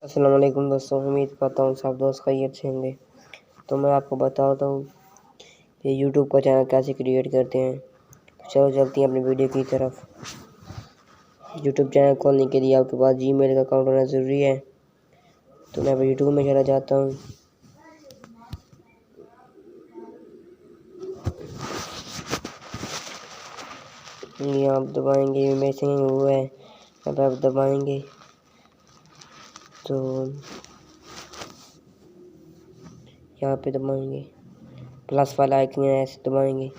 अस्सलाम वालेकुम दोस्तों, उम्मीद करता हूँ सब दोस्त खैरियत से होंगे। तो मैं आपको बताता हूँ कि यूट्यूब का चैनल कैसे क्रिएट करते हैं। चलो चलते हैं अपनी वीडियो की तरफ। यूट्यूब चैनल खोलने के लिए आपके पास जीमेल का अकाउंट होना ज़रूरी है। तो मैं यूट्यूब में चला जाता हूँ। यहाँ आप दबाएंगे, मैसेज हुआ है, अब आप दबाएंगे तो यहाँ पे दबाएंगे, प्लस वाला आइकन है, ऐसे दबाएंगे।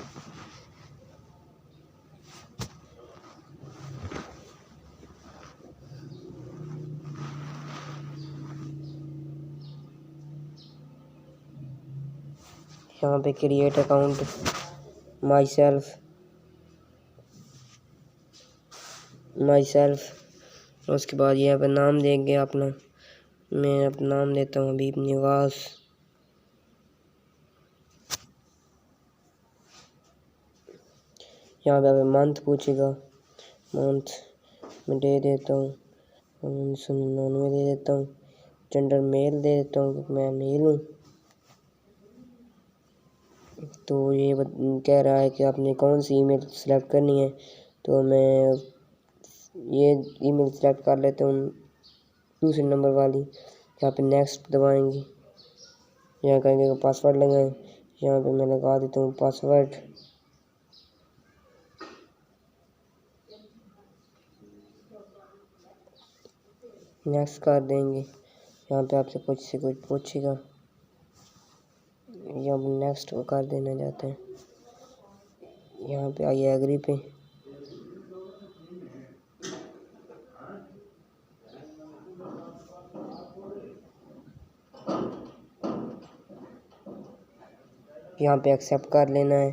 यहाँ पे क्रिएट अकाउंट, माई सेल्फ, उसके बाद यहाँ पे नाम देंगे अपना। मैं अपना नाम देता हूँ हबीब निवास। यहाँ पे मंथ पूछेगा, मंथ मैं दे देता हूँ 1999 दे देता हूँ। जेंडर मेल दे देता हूँ क्योंकि मैं मेल हूँ। तो ये कह रहा है कि आपने कौन सी ईमेल सेलेक्ट करनी है, तो मैं ये ईमेल सेलेक्ट कर लेता हूँ, दूसरे नंबर वाली। यहाँ पे नेक्स्ट दबाएंगे, यहाँ कहेंगे पासवर्ड लगाएं। यहाँ पे मैं लगा देता हूँ पासवर्ड। नेक्स्ट कर देंगे। यहाँ पे आपसे कुछ से कुछ पूछेगा, यहाँ पे नेक्स्ट कर देना चाहते हैं। यहाँ पे आइए एग्री पे, यहाँ पे एक्सेप्ट कर लेना है।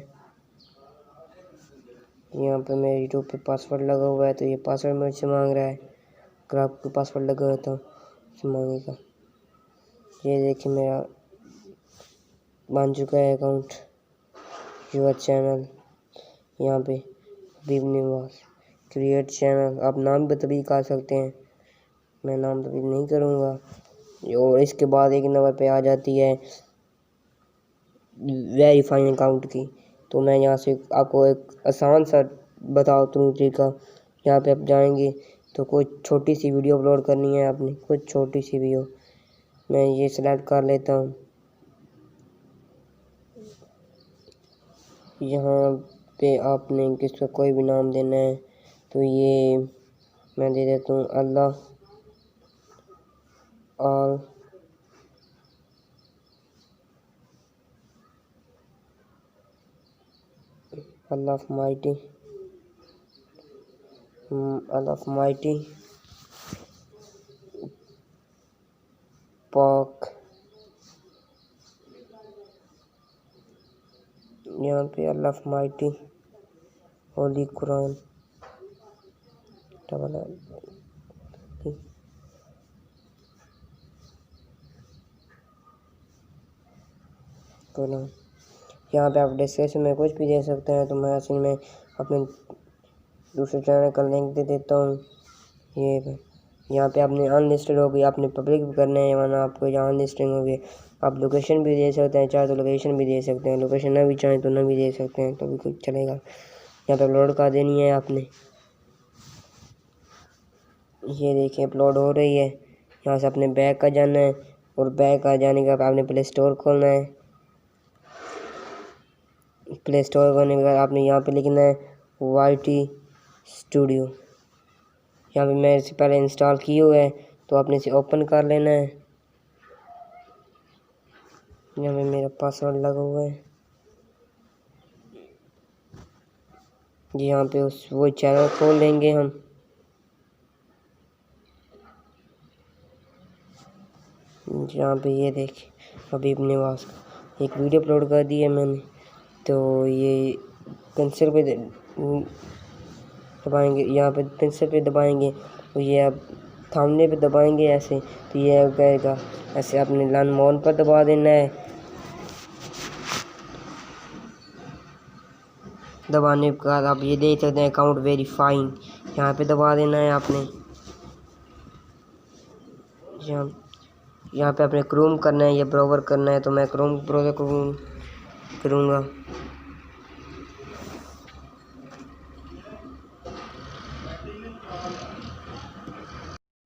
यहाँ पे मेरे यूट्यूब पे पासवर्ड लगा हुआ है, तो ये पासवर्ड मेरे से मांग रहा है। अगर आपको पासवर्ड लगा हुआ तो मांगेगा। ये देखिए मेरा बन चुका है अकाउंट, यूर चैनल। यहाँ पे हबीब निवास क्रिएट चैनल, आप नाम भी तभी कर सकते हैं, मैं नाम तभी नहीं करूँगा। और इसके बाद एक नंबर पे आ जाती है वेरीफाई अकाउंट की। तो मैं यहाँ से आपको एक आसान सा बताता हूँ तरीका। यहाँ पे आप जाएंगे तो कोई छोटी सी वीडियो अपलोड करनी है आपने, कुछ छोटी सी वीडियो। मैं ये सिलेक्ट कर लेता हूँ। यहाँ पे आपने किसका कोई भी नाम देना है, तो ये मैं दे देता हूँ अल्लाह माइटी पाक। यहाँ पे अल्लाह माइटी होली कुरान कुरान। यहाँ पे आप डिस्क्रिप्शन में कुछ भी दे सकते हैं, तो मैं असल में अपने दूसरे चैनल का लिंक दे देता हूँ। ये यहाँ पे आपने अनलिस्टेड हो गई, आपने पब्लिक भी करना है, वरना आपको यहाँ अनलिस्टेड हो गई। आप लोकेशन भी दे सकते हैं, चाहे तो लोकेशन भी दे सकते हैं, लोकेशन ना भी चाहें तो ना भी दे सकते हैं, तो भी कुछ चलेगा। यहाँ पे अपलोड कर देनी है आपने। ये देखिए अपलोड हो रही है। यहाँ से अपने बैक का जाना है, और बैक आ जाने के बाद आपने प्ले स्टोर खोलना है। प्ले स्टोर करने के बाद आपने यहाँ पे लिखना है YT स्टूडियो। यहाँ पे मैं इससे पहले इंस्टॉल किए हुए है, तो आपने इसे ओपन कर लेना है। यहाँ पे मेरा पासवर्ड लगा हुआ है। यहाँ पे वो चैनल खोल लेंगे हम। यहाँ पे ये देखिए हबीब निवास का एक वीडियो अपलोड कर दी है मैंने। तो ये पेंसिल पे दबाएंगे, यहाँ पे पेंसिल पे दबाएंगे, तो ये अब थामने पे दबाएंगे ऐसे, तो ये कहेगा ऐसे आपने लर्न मोर पर दबा देना है। दबाने के बाद आप ये देख सकते हैं अकाउंट वेरीफाइंग, यहाँ पे दबा देना है आपने। यहाँ पे अपने क्रोम करना है या ब्राउज़र करना है, तो मैं क्रोम ब्राउज़र करूँगा।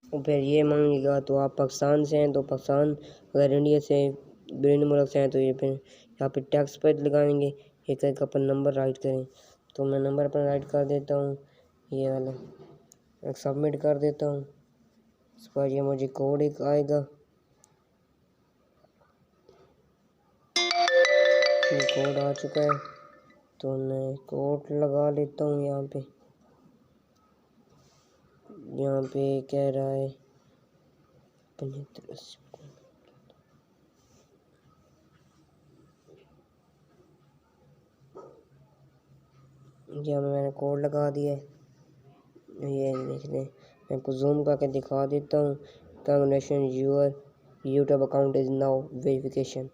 और फिर ये मांगेगा तो आप पाकिस्तान से हैं तो पाकिस्तान, अगर इंडिया से विभिन्न मुल्क से हैं तो ये फिर यहाँ पे टैक्स पर लगाएंगे। एक एक अपन नंबर राइट करें, तो मैं नंबर अपना राइट कर देता हूँ, ये वाला सबमिट कर देता हूँ। इस पर ये मुझे कोड एक आएगा, ये कोड आ चुका है तो मैं कोड लगा लेता हूँ। यहाँ पे कह रहा है 75। यहाँ मैंने कोड लगा दिया है, ये देख लें। मैं आपको जूम करके दिखा देता हूँ। Congratulation, your YouTube account is now verification.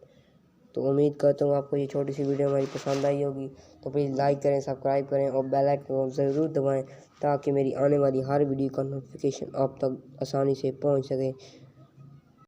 तो उम्मीद करता हूँ आपको ये छोटी सी वीडियो हमारी पसंद आई होगी। तो प्लीज़ लाइक करें, सब्सक्राइब करें और बेल आइकन को ज़रूर दबाएं ताकि मेरी आने वाली हर वीडियो का नोटिफिकेशन आप तक आसानी से पहुँच सके।